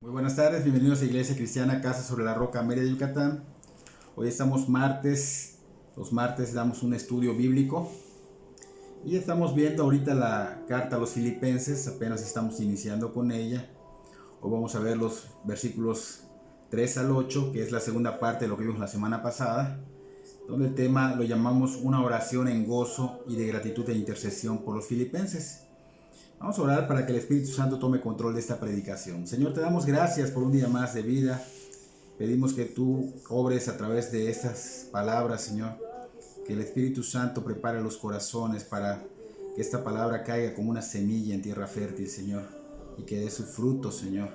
Muy buenas tardes, bienvenidos a Iglesia Cristiana Casa sobre la Roca, Mérida, Yucatán. Hoy estamos martes, los martes damos un estudio bíblico y estamos viendo ahorita la carta a los Filipenses, apenas estamos iniciando con ella. Hoy vamos a ver los versículos 3 al 8, que es la segunda parte de lo que vimos la semana pasada, donde el tema lo llamamos una oración en gozo y de gratitud e intercesión por los filipenses. Vamos a orar para que el Espíritu Santo tome control de esta predicación. Señor, te damos gracias por un día más de vida. Pedimos que tú obres a través de estas palabras, Señor. Que el Espíritu Santo prepare los corazones para que esta palabra caiga como una semilla en tierra fértil, Señor. Y que dé su fruto, Señor.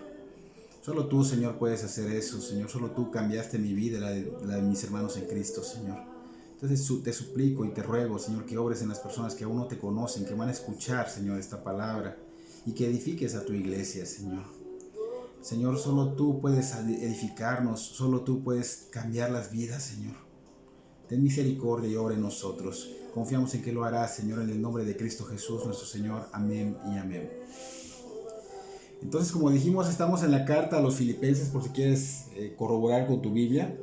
Solo tú, Señor, puedes hacer eso, Señor. Solo tú cambiaste mi vida, la de mis hermanos en Cristo, Señor. Entonces te suplico y te ruego, Señor, que obres en las personas que aún no te conocen, que van a escuchar, Señor, esta palabra y que edifiques a tu iglesia, Señor. Señor, solo tú puedes edificarnos, solo tú puedes cambiar las vidas, Señor. Ten misericordia y obra en nosotros. Confiamos en que lo harás, Señor, en el nombre de Cristo Jesús, nuestro Señor. Amén y amén. Entonces, como dijimos, estamos en la carta a los Filipenses, por si quieres corroborar con tu Biblia.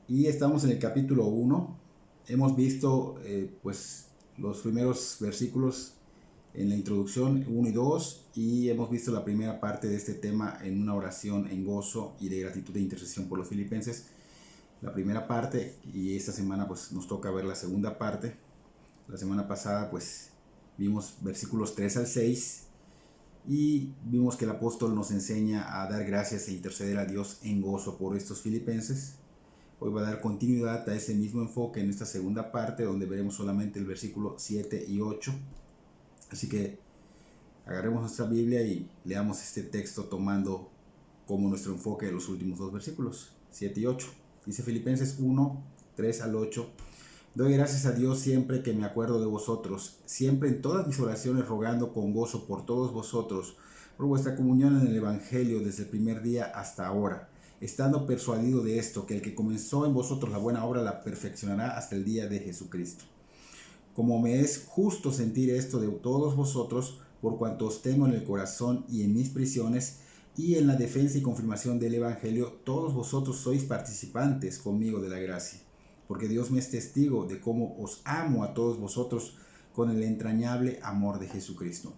Y estamos en el capítulo 1. Hemos visto pues los primeros versículos en la introducción 1 y 2 y hemos visto la primera parte de este tema en una oración en gozo y de gratitud e intercesión por los filipenses. La primera parte, y esta semana pues nos toca ver la segunda parte. La semana pasada pues vimos versículos 3 al 6 y vimos que el apóstol nos enseña a dar gracias e interceder a Dios en gozo por estos filipenses. Hoy va a dar continuidad a ese mismo enfoque en esta segunda parte, donde veremos solamente el versículo 7 y 8. Así que agarremos nuestra Biblia y leamos este texto tomando como nuestro enfoque los últimos dos versículos, 7 y 8. Dice Filipenses 1, 3 al 8. Doy gracias a Dios siempre que me acuerdo de vosotros, siempre en todas mis oraciones rogando con gozo por todos vosotros, por vuestra comunión en el Evangelio desde el primer día hasta ahora, estando persuadido de esto, que el que comenzó en vosotros la buena obra la perfeccionará hasta el día de Jesucristo. Como me es justo sentir esto de todos vosotros, por cuanto os tengo en el corazón y en mis prisiones, y en la defensa y confirmación del Evangelio, todos vosotros sois participantes conmigo de la gracia, porque Dios me es testigo de cómo os amo a todos vosotros con el entrañable amor de Jesucristo.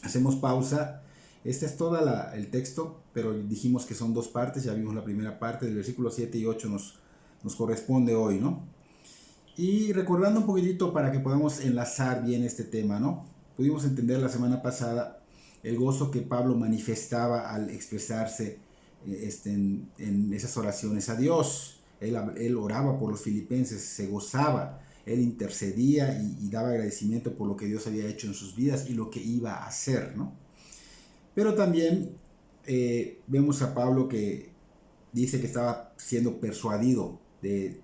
Hacemos pausa. Este es todo el texto, pero dijimos que son dos partes. Ya vimos la primera parte, del versículo 7 y 8 nos corresponde hoy, ¿no? Y recordando un poquitito para que podamos enlazar bien este tema, ¿no? Pudimos entender la semana pasada el gozo que Pablo manifestaba al expresarse en esas oraciones a Dios. Él oraba por los filipenses, se gozaba, él intercedía y daba agradecimiento por lo que Dios había hecho en sus vidas y lo que iba a hacer, ¿no? Pero también vemos a Pablo que dice que estaba siendo persuadido de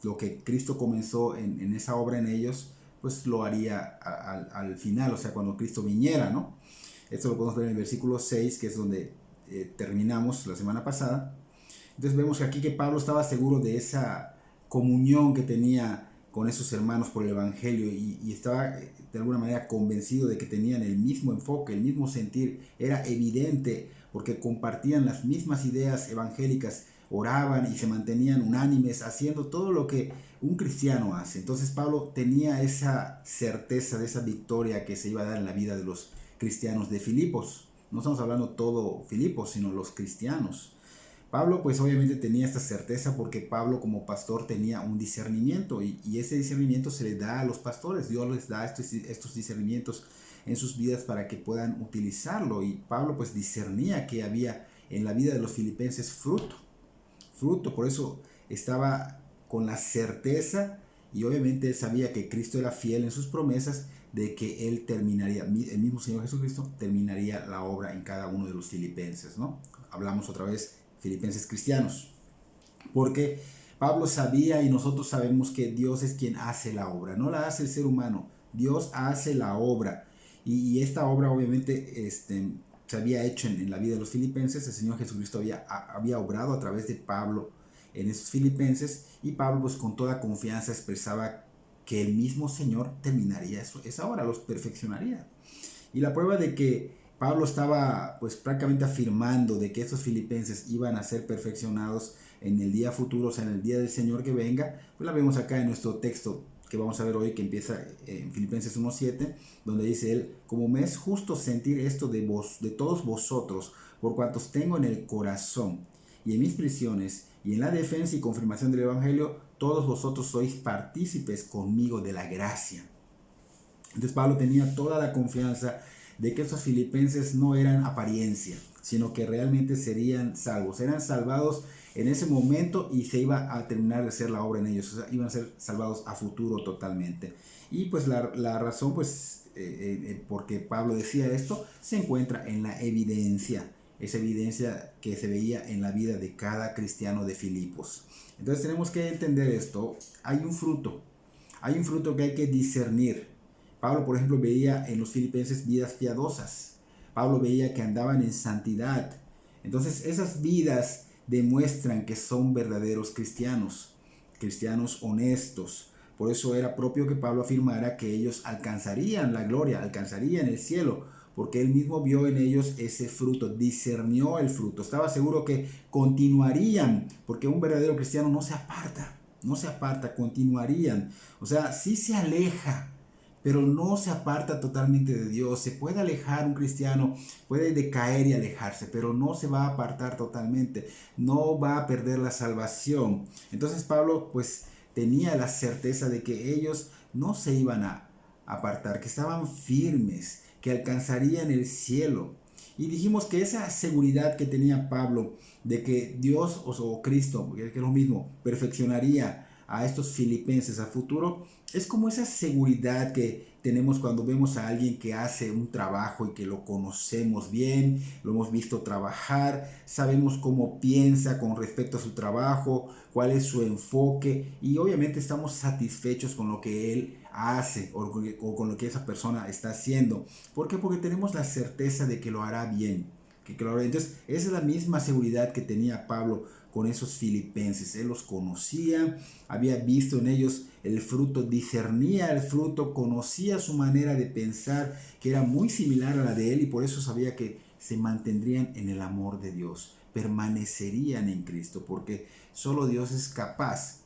lo que Cristo comenzó en esa obra en ellos, pues lo haría al final, o sea, cuando Cristo viniera, ¿no? Esto lo podemos ver en el versículo 6, que es donde terminamos la semana pasada. Entonces vemos aquí que Pablo estaba seguro de esa comunión que tenía con esos hermanos por el Evangelio y estaba de alguna manera convencido de que tenían el mismo enfoque, el mismo sentir. Era evidente porque compartían las mismas ideas evangélicas, oraban y se mantenían unánimes, haciendo todo lo que un cristiano hace. Entonces Pablo tenía esa certeza de esa victoria que se iba a dar en la vida de los cristianos de Filipos. No estamos hablando todo Filipos, sino los cristianos. Pablo pues obviamente tenía esta certeza porque Pablo como pastor tenía un discernimiento y ese discernimiento se le da a los pastores. Dios les da estos discernimientos en sus vidas para que puedan utilizarlo, y Pablo pues discernía que había en la vida de los filipenses fruto, por eso estaba con la certeza, y obviamente él sabía que Cristo era fiel en sus promesas de que él terminaría, el mismo Señor Jesucristo terminaría la obra en cada uno de los filipenses, ¿no? Hablamos otra vez filipenses cristianos, porque Pablo sabía y nosotros sabemos que Dios es quien hace la obra, no la hace el ser humano, Dios hace la obra, y esta obra obviamente se había hecho en la vida de los filipenses. El Señor Jesucristo había obrado a través de Pablo en esos filipenses, y Pablo pues con toda confianza expresaba que el mismo Señor terminaría esa obra, los perfeccionaría. Y la prueba de que Pablo estaba pues prácticamente afirmando de que estos filipenses iban a ser perfeccionados en el día futuro, o sea, en el día del Señor que venga. Pues la vemos acá en nuestro texto que vamos a ver hoy, que empieza en Filipenses 1:7, donde dice él: como me es justo sentir esto de vos, de todos vosotros, por cuantos tengo en el corazón y en mis prisiones y en la defensa y confirmación del Evangelio, todos vosotros sois partícipes conmigo de la gracia. Entonces Pablo tenía toda la confianza de que estos filipenses no eran apariencia, sino que realmente serían salvos. Eran salvados en ese momento y se iba a terminar de hacer la obra en ellos. O sea, iban a ser salvados a futuro totalmente. Y pues la razón, pues, porque Pablo decía esto, se encuentra en la evidencia. Esa evidencia que se veía en la vida de cada cristiano de Filipos. Entonces tenemos que entender esto. Hay un fruto que hay que discernir. Pablo, por ejemplo, veía en los filipenses vidas piadosas. Pablo veía que andaban en santidad. Entonces esas vidas demuestran que son verdaderos cristianos, cristianos honestos. Por eso era propio que Pablo afirmara que ellos alcanzarían la gloria, alcanzarían el cielo, porque él mismo vio en ellos ese fruto, discernió el fruto, estaba seguro que continuarían, porque un verdadero cristiano no se aparta, continuarían. O sea, sí se aleja, pero no se aparta totalmente de Dios. Se puede alejar un cristiano, puede decaer y alejarse, pero no se va a apartar totalmente, no va a perder la salvación. Entonces Pablo pues tenía la certeza de que ellos no se iban a apartar, que estaban firmes, que alcanzarían el cielo. Y dijimos que esa seguridad que tenía Pablo de que Dios o Cristo, que es lo mismo, perfeccionaría a estos filipenses a futuro, es como esa seguridad que tenemos cuando vemos a alguien que hace un trabajo y que lo conocemos bien, lo hemos visto trabajar, sabemos cómo piensa con respecto a su trabajo, cuál es su enfoque y obviamente estamos satisfechos con lo que él hace o con lo que esa persona está haciendo. ¿Por qué? Porque tenemos la certeza de que lo hará bien. Entonces, esa es la misma seguridad que tenía Pablo con esos filipenses. Él los conocía, había visto en ellos el fruto, discernía el fruto, conocía su manera de pensar, que era muy similar a la de él, y por eso sabía que se mantendrían en el amor de Dios, permanecerían en Cristo, porque solo Dios es capaz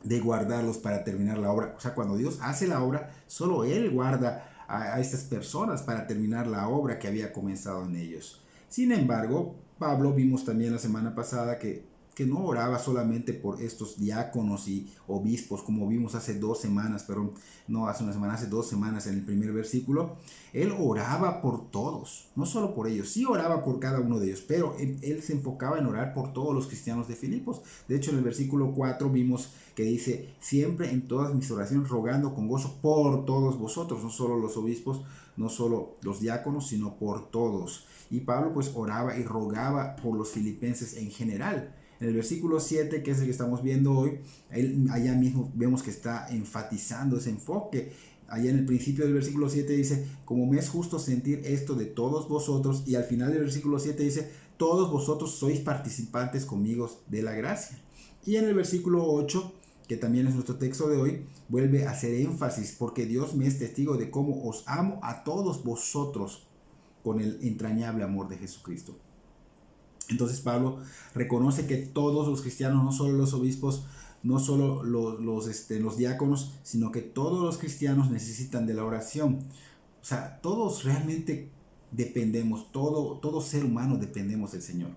de guardarlos para terminar la obra. O sea, cuando Dios hace la obra, solo Él guarda a estas personas para terminar la obra que había comenzado en ellos. Sin embargo, Pablo, vimos también la semana pasada que no oraba solamente por estos diáconos y obispos, como vimos hace 2 semanas, pero no hace una semana, hace 2 semanas en el primer versículo. Él oraba por todos, no solo por ellos, sí oraba por cada uno de ellos, pero él se enfocaba en orar por todos los cristianos de Filipos. De hecho, en el versículo 4 vimos que dice: siempre en todas mis oraciones rogando con gozo por todos vosotros, no solo los obispos, no solo los diáconos, sino por todos. Y Pablo pues oraba y rogaba por los filipenses en general. En el versículo 7, que es el que estamos viendo hoy, allá mismo vemos que está enfatizando ese enfoque. Allá en el principio del versículo 7 dice: como me es justo sentir esto de todos vosotros. Y al final del versículo 7 dice: todos vosotros sois participantes conmigo de la gracia. Y en el versículo 8, que también es nuestro texto de hoy, vuelve a hacer énfasis: porque Dios me es testigo de cómo os amo a todos vosotros con el entrañable amor de Jesucristo. Entonces Pablo reconoce que todos los cristianos, no solo los obispos, no solo los diáconos, sino que todos los cristianos necesitan de la oración. O sea, todos realmente dependemos, todo ser humano dependemos del Señor.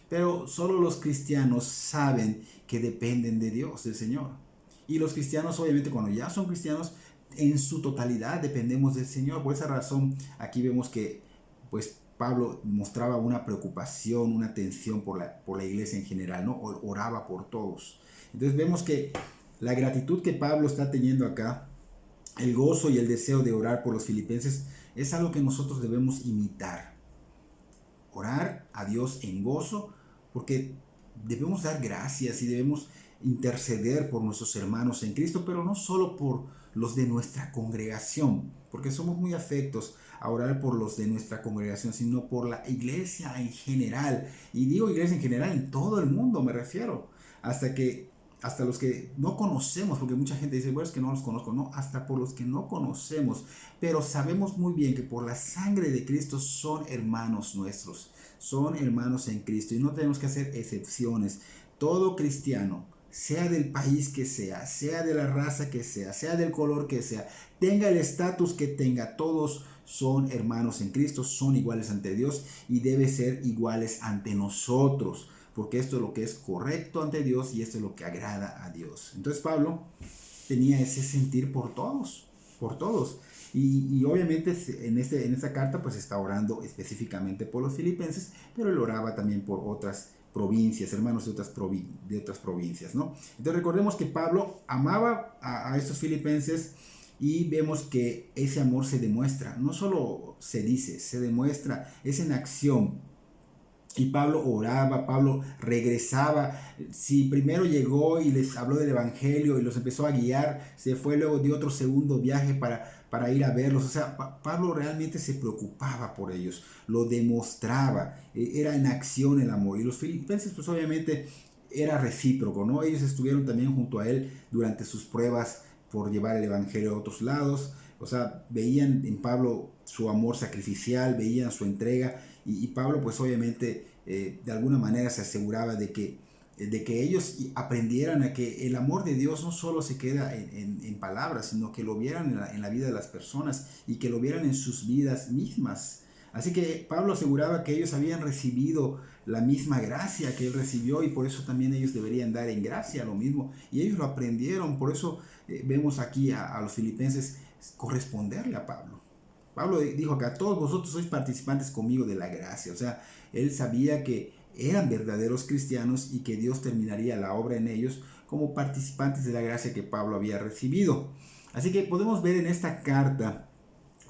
Pero solo los cristianos saben que dependen de Dios, del Señor. Y los cristianos, obviamente, cuando ya son cristianos, en su totalidad dependemos del Señor. Por esa razón, aquí vemos que pues Pablo mostraba una preocupación, una atención por la iglesia en general, ¿no? Oraba por todos. Entonces vemos que la gratitud que Pablo está teniendo acá, el gozo y el deseo de orar por los filipenses, es algo que nosotros debemos imitar. Orar a Dios en gozo, porque debemos dar gracias y debemos interceder por nuestros hermanos en Cristo, pero no solo por los de nuestra congregación, porque somos muy afectos a orar por los de nuestra congregación, sino por la iglesia en general. Y digo iglesia en general, en todo el mundo me refiero, hasta que hasta los que no conocemos, porque mucha gente dice, bueno, es que no los conozco, no, hasta por los que no conocemos, pero sabemos muy bien que por la sangre de Cristo son hermanos nuestros, son hermanos en Cristo y no tenemos que hacer excepciones. Todo cristiano, sea del país que sea de la raza que sea del color que sea, tenga el estatus que tenga, todos son hermanos en Cristo, son iguales ante Dios y deben ser iguales ante nosotros, porque esto es lo que es correcto ante Dios y esto es lo que agrada a Dios. Entonces Pablo tenía ese sentir por todos, por todos. Y obviamente en esta carta pues está orando específicamente por los filipenses, pero él oraba también por otras provincias, hermanos de otras provincias, ¿no? Entonces recordemos que Pablo amaba a estos filipenses y vemos que ese amor se demuestra, no solo se dice, se demuestra, es en acción. Y Pablo oraba, Pablo regresaba. Si primero llegó y les habló del Evangelio y los empezó a guiar, se fue luego de otro segundo viaje para ir a verlos. O sea, Pablo realmente se preocupaba por ellos, lo demostraba, era en acción el amor. Y los filipenses pues obviamente era recíproco, ¿no? Ellos estuvieron también junto a él durante sus pruebas por llevar el Evangelio a otros lados. O sea, veían en Pablo su amor sacrificial, veían su entrega y Pablo pues obviamente de alguna manera se aseguraba de que ellos aprendieran a que el amor de Dios no solo se queda en palabras, sino que lo vieran en la vida de las personas y que lo vieran en sus vidas mismas. Así que Pablo aseguraba que ellos habían recibido la misma gracia que él recibió y por eso también ellos deberían dar en gracia lo mismo. Y ellos lo aprendieron, por eso vemos aquí a los filipenses corresponderle a Pablo. Pablo dijo que a todos vosotros sois participantes conmigo de la gracia. O sea, él sabía que eran verdaderos cristianos y que Dios terminaría la obra en ellos como participantes de la gracia que Pablo había recibido. Así que podemos ver en esta carta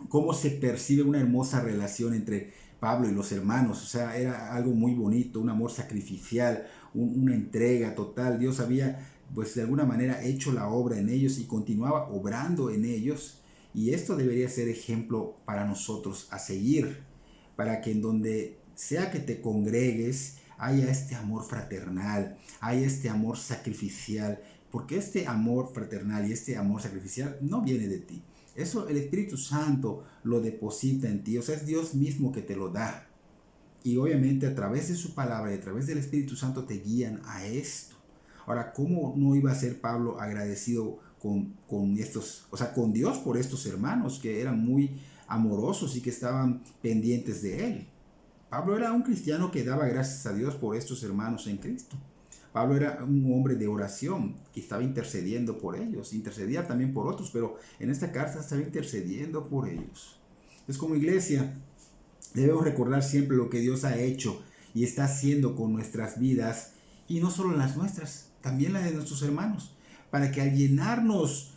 cómo se percibe una hermosa relación entre Pablo y los hermanos. O sea, era algo muy bonito, un amor sacrificial, una entrega total. Dios había, pues de alguna manera, hecho la obra en ellos y continuaba obrando en ellos. Y esto debería ser ejemplo para nosotros a seguir, para que en donde sea que te congregues haya este amor fraternal, haya este amor sacrificial, porque este amor fraternal y este amor sacrificial no viene de ti. Eso el Espíritu Santo lo deposita en ti, o sea, es Dios mismo que te lo da. Y obviamente a través de su palabra y a través del Espíritu Santo te guían a esto. Ahora, ¿cómo no iba a ser Pablo agradecido con estos, o sea, con Dios por estos hermanos que eran muy amorosos y que estaban pendientes de él? Pablo era un cristiano que daba gracias a Dios por estos hermanos en Cristo. Pablo era un hombre de oración que estaba intercediendo por ellos, intercedía también por otros, pero en esta carta estaba intercediendo por ellos. Entonces, como iglesia, debemos recordar siempre lo que Dios ha hecho y está haciendo con nuestras vidas, y no solo las nuestras, también las de nuestros hermanos, para que al llenar nuestro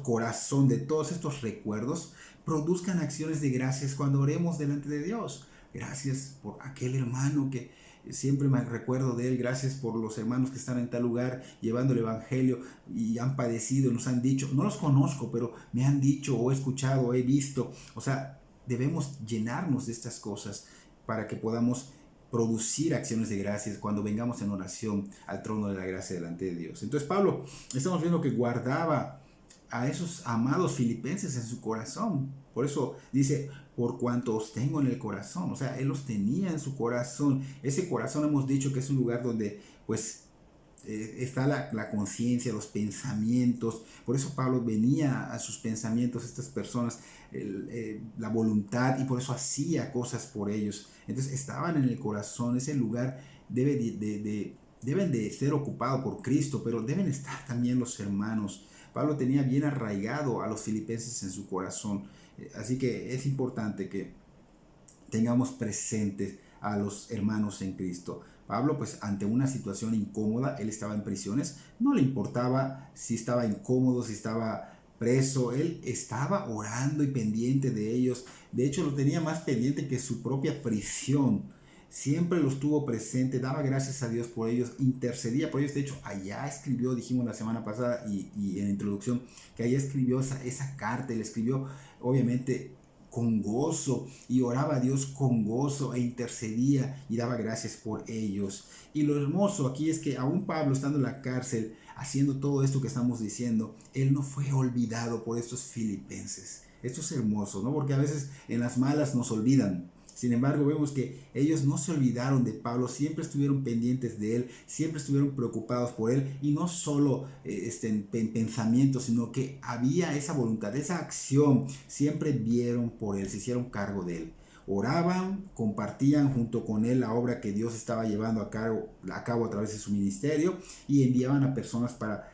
corazón de todos estos recuerdos, produzcan acciones de gracias cuando oremos delante de Dios. Gracias por aquel hermano que siempre me recuerdo de él, gracias por los hermanos que están en tal lugar llevando el Evangelio y han padecido, nos han dicho, no los conozco, pero me han dicho o he escuchado o he visto. O sea, debemos llenarnos de estas cosas para que podamos producir acciones de gracias cuando vengamos en oración al trono de la gracia delante de Dios. Entonces Pablo, estamos viendo que guardaba a esos amados filipenses en su corazón. Por eso dice, por cuanto os tengo en el corazón. O sea, él los tenía en su corazón. Ese corazón hemos dicho que es un lugar donde pues está la conciencia, los pensamientos. Por eso Pablo venía a sus pensamientos, estas personas, la voluntad, y por eso hacía cosas por ellos. Entonces estaban en el corazón. Ese lugar deben de ser ocupado por Cristo, pero deben estar también los hermanos. Pablo tenía bien arraigado a los filipenses en su corazón. Así que es importante que tengamos presentes a los hermanos en Cristo. Pablo, pues ante una situación incómoda, él estaba en prisiones, no le importaba si estaba incómodo, si estaba preso, él estaba orando y pendiente de ellos. De hecho, lo tenía más pendiente que su propia prisión. Siempre los tuvo presente, daba gracias a Dios por ellos, intercedía por ellos. De hecho, allá escribió, dijimos la semana pasada y en la introducción, que allá escribió esa carta, él escribió, obviamente, con gozo y oraba a Dios con gozo e intercedía y daba gracias por ellos. Y lo hermoso aquí es que aún Pablo, estando en la cárcel, haciendo todo esto que estamos diciendo, él no fue olvidado por estos filipenses. Esto es hermoso, ¿no? Porque a veces en las malas nos olvidan. Sin embargo, vemos que ellos no se olvidaron de Pablo, siempre estuvieron pendientes de él, siempre estuvieron preocupados por él, y no solo en pensamiento, sino que había esa voluntad, esa acción, siempre vieron por él, se hicieron cargo de él. Oraban, compartían junto con él la obra que Dios estaba llevando a cabo a través de su ministerio, y enviaban a personas para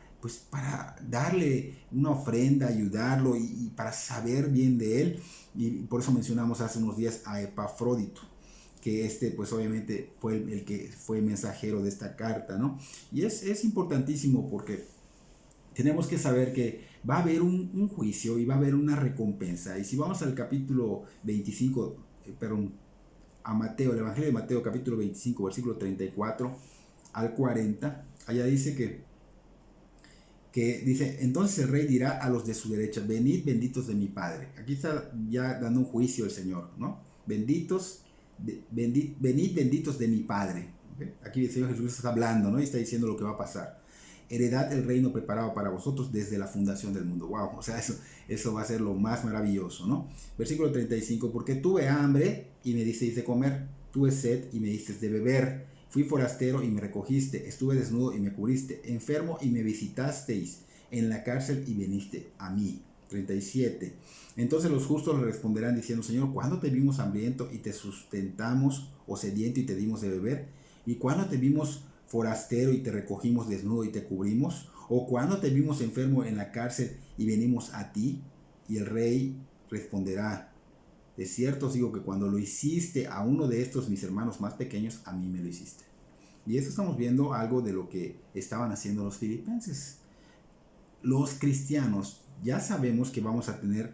darle una ofrenda, ayudarlo y para saber bien de él. Y por eso mencionamos hace unos días a Epafrodito, que pues obviamente fue el que fue mensajero de esta carta, ¿no? Y es importantísimo porque tenemos que saber que va a haber un juicio y va a haber una recompensa. Y si vamos al capítulo 25, a Mateo, el Evangelio de Mateo, capítulo 25, versículo 34 al 40, allá dice que dice, entonces el rey dirá a los de su derecha, venid benditos de mi Padre. Aquí está ya dando un juicio el Señor, ¿no? Venid benditos de mi Padre. ¿Okay? Aquí el Señor Jesús está hablando, ¿no? Y está diciendo lo que va a pasar. Heredad el reino preparado para vosotros desde la fundación del mundo. Wow, o sea, eso va a ser lo más maravilloso, ¿no? Versículo 35, porque tuve hambre y me disteis de comer, tuve sed y me disteis de beber. Fui forastero y me recogiste, estuve desnudo y me cubriste, enfermo y me visitasteis, en la cárcel y viniste a mí. 37. Entonces los justos le responderán diciendo, Señor, ¿cuándo te vimos hambriento y te sustentamos, o sediento y te dimos de beber? ¿Y cuándo te vimos forastero y te recogimos, desnudo y te cubrimos? ¿O cuándo te vimos enfermo en la cárcel y venimos a ti? Y el rey responderá, de cierto os digo que cuando lo hiciste a uno de estos mis hermanos más pequeños, a mí me lo hiciste. Y esto estamos viendo algo de lo que estaban haciendo los filipenses. Los cristianos ya sabemos que vamos a tener,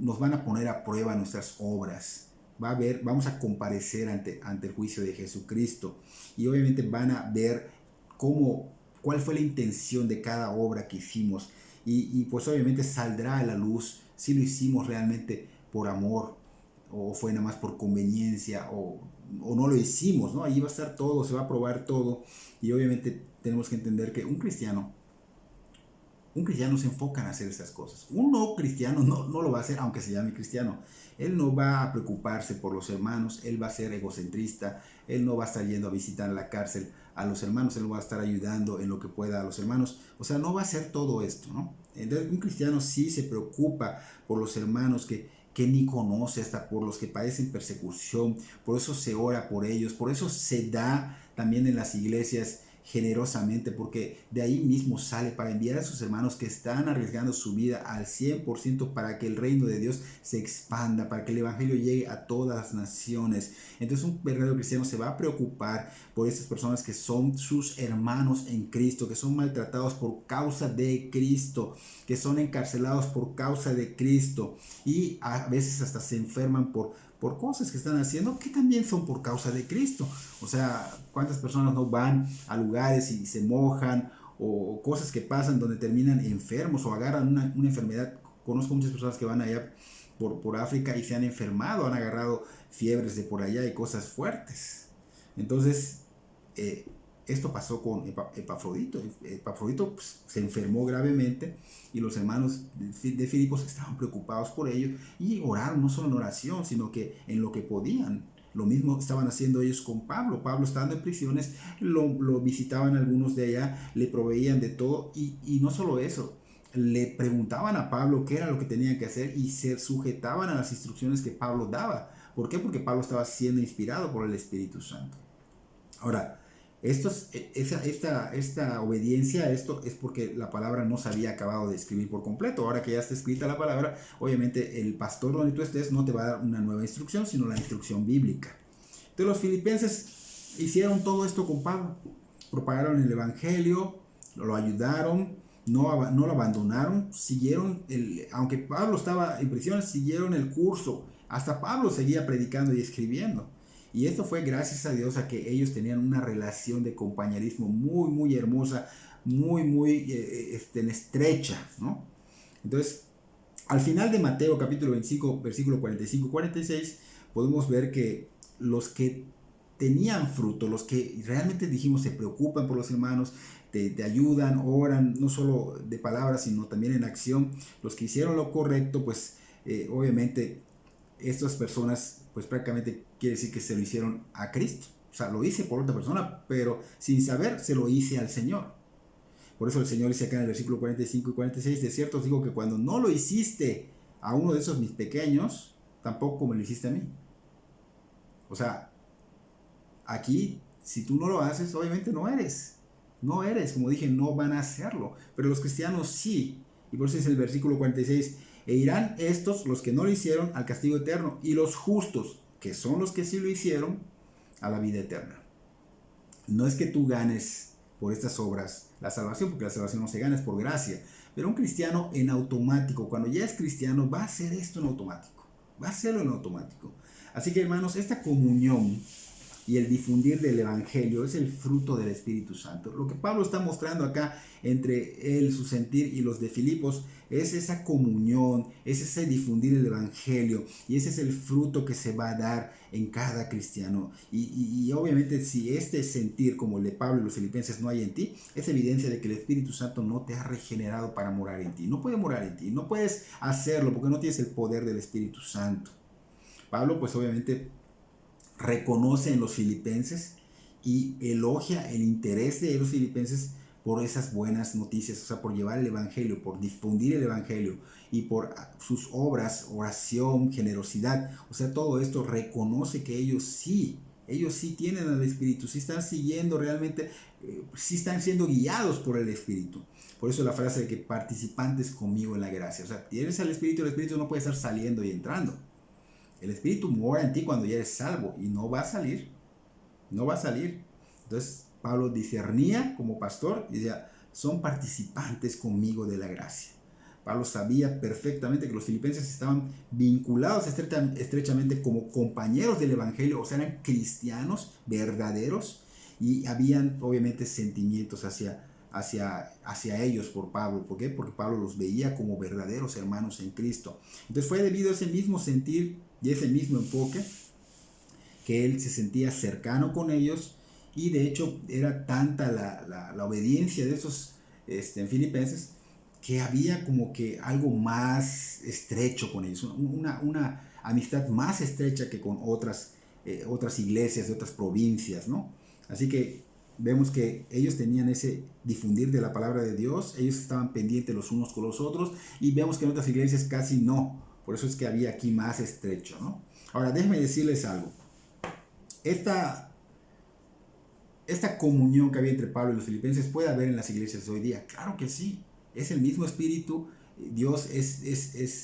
nos van a poner a prueba nuestras obras. Vamos a comparecer ante el juicio de Jesucristo. Y obviamente van a ver cuál fue la intención de cada obra que hicimos. Y pues obviamente saldrá a la luz si lo hicimos realmente por amor, o fue nada más por conveniencia, o no lo hicimos, ¿no? Ahí va a estar todo, se va a probar todo. Y obviamente tenemos que entender que un cristiano se enfoca en hacer esas cosas. Un no cristiano no lo va a hacer, aunque se llame cristiano. Él no va a preocuparse por los hermanos, él va a ser egocentrista, él no va a estar yendo a visitar la cárcel a los hermanos, él va a estar ayudando en lo que pueda a los hermanos. O sea, no va a hacer todo esto, ¿no? Entonces, un cristiano sí se preocupa por los hermanos que ni conoce, hasta por los que padecen persecución. Por eso se ora por ellos, por eso se da también en las iglesias generosamente, porque de ahí mismo sale para enviar a sus hermanos que están arriesgando su vida al 100% para que el reino de Dios se expanda, para que el evangelio llegue a todas las naciones. Entonces un verdadero cristiano se va a preocupar por estas personas que son sus hermanos en Cristo, que son maltratados por causa de Cristo, que son encarcelados por causa de Cristo, y a veces hasta se enferman por cosas que están haciendo que también son por causa de Cristo. O sea, ¿cuántas personas no van a lugares y se mojan, o cosas que pasan donde terminan enfermos o agarran una enfermedad? Conozco muchas personas que van allá por África y se han enfermado, han agarrado fiebres de por allá y cosas fuertes. Entonces, esto pasó con Epafrodito. Epafrodito pues, se enfermó gravemente, y los hermanos de Filipos estaban preocupados por ello y oraron, no solo en oración, sino que en lo que podían. Lo mismo estaban haciendo ellos con Pablo. Pablo, estando en prisiones, lo visitaban algunos de allá, le proveían de todo, y no solo eso, le preguntaban a Pablo qué era lo que tenían que hacer y se sujetaban a las instrucciones que Pablo daba. ¿Por qué? Porque Pablo estaba siendo inspirado por el Espíritu Santo. Ahora, esta obediencia a esto es porque la palabra no se había acabado de escribir por completo. Ahora que ya está escrita la palabra, obviamente el pastor donde tú estés no te va a dar una nueva instrucción, sino la instrucción bíblica. Entonces los filipenses hicieron todo esto con Pablo, propagaron el evangelio, lo ayudaron, no lo abandonaron, siguieron, aunque Pablo estaba en prisión, siguieron el curso. Hasta Pablo seguía predicando y escribiendo. Y esto fue gracias a Dios, a que ellos tenían una relación de compañerismo muy, muy hermosa, muy, muy estrecha, ¿no? Entonces, Al final de Mateo capítulo 25, versículo 45-46, podemos ver que los que tenían fruto, los que realmente dijimos se preocupan por los hermanos, te ayudan, oran, no solo de palabras, sino también en acción, los que hicieron lo correcto, pues obviamente estas personas, pues prácticamente quiere decir que se lo hicieron a Cristo. O sea, lo hice por otra persona, pero sin saber se lo hice al Señor. Por eso el Señor dice acá en el versículo 45 y 46, de cierto os digo que cuando no lo hiciste a uno de esos mis pequeños, tampoco me lo hiciste a mí. O sea, aquí, si tú no lo haces, obviamente no eres, como dije, no van a hacerlo, pero los cristianos sí. Y por eso dice el versículo 46, e irán estos, los que no lo hicieron, al castigo eterno, y los justos, que son los que sí lo hicieron, a la vida eterna. No es que tú ganes por estas obras la salvación, porque la salvación no se gana, es por gracia. Pero un cristiano en automático, cuando ya es cristiano, va a hacer esto en automático. Va a hacerlo en automático. Así que, hermanos, esta comunión y el difundir del Evangelio es el fruto del Espíritu Santo. Lo que Pablo está mostrando acá entre él, su sentir y los de Filipos es esa comunión, es ese difundir el Evangelio, y ese es el fruto que se va a dar en cada cristiano. Y obviamente si este sentir como el de Pablo y los filipenses no hay en ti, es evidencia de que el Espíritu Santo no te ha regenerado para morar en ti. No puede morar en ti, no puedes hacerlo porque no tienes el poder del Espíritu Santo. Pablo pues obviamente reconoce en los filipenses y elogia el interés de los filipenses por esas buenas noticias, o sea, por llevar el Evangelio, por difundir el Evangelio y por sus obras, oración, generosidad. O sea, todo esto reconoce que ellos sí tienen al Espíritu, sí están siguiendo realmente, sí están siendo guiados por el Espíritu. Por eso la frase de que participantes conmigo en la gracia. O sea, tienes al Espíritu, el Espíritu no puede estar saliendo y entrando. El Espíritu mora en ti cuando ya eres salvo y no va a salir. No va a salir. Entonces Pablo discernía como pastor y decía, son participantes conmigo de la gracia. Pablo sabía perfectamente que los filipenses estaban vinculados estrechamente como compañeros del Evangelio, o sea, eran cristianos verdaderos y habían obviamente sentimientos hacia ellos por Pablo. ¿Por qué? Porque Pablo los veía como verdaderos hermanos en Cristo. Entonces fue debido a ese mismo sentir y ese mismo enfoque que él se sentía cercano con ellos, y de hecho era tanta la obediencia de esos filipenses que había como que algo más estrecho con ellos, una amistad más estrecha que con otras iglesias de otras provincias, ¿no? Así que vemos que ellos tenían ese difundir de la palabra de Dios, ellos estaban pendientes los unos con los otros, y vemos que en otras iglesias casi no. Por eso es que había aquí más estrecho, ¿no? Ahora, déjenme decirles algo. Esta comunión que había entre Pablo y los filipenses puede haber en las iglesias de hoy día. Claro que sí. Es el mismo espíritu. Dios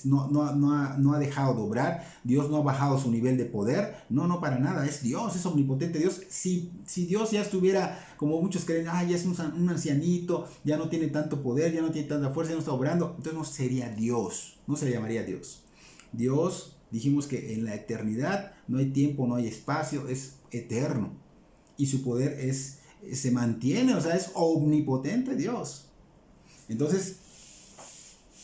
no ha dejado de obrar. Dios no ha bajado su nivel de poder. No, para nada. Es Dios, es omnipotente Dios. Si Dios ya estuviera, como muchos creen, ya es un ancianito, ya no tiene tanto poder, ya no tiene tanta fuerza, ya no está obrando, entonces no sería Dios. No se le llamaría Dios. Dios, dijimos que en la eternidad no hay tiempo, no hay espacio, es eterno. Y su poder se mantiene, o sea, es omnipotente Dios. Entonces,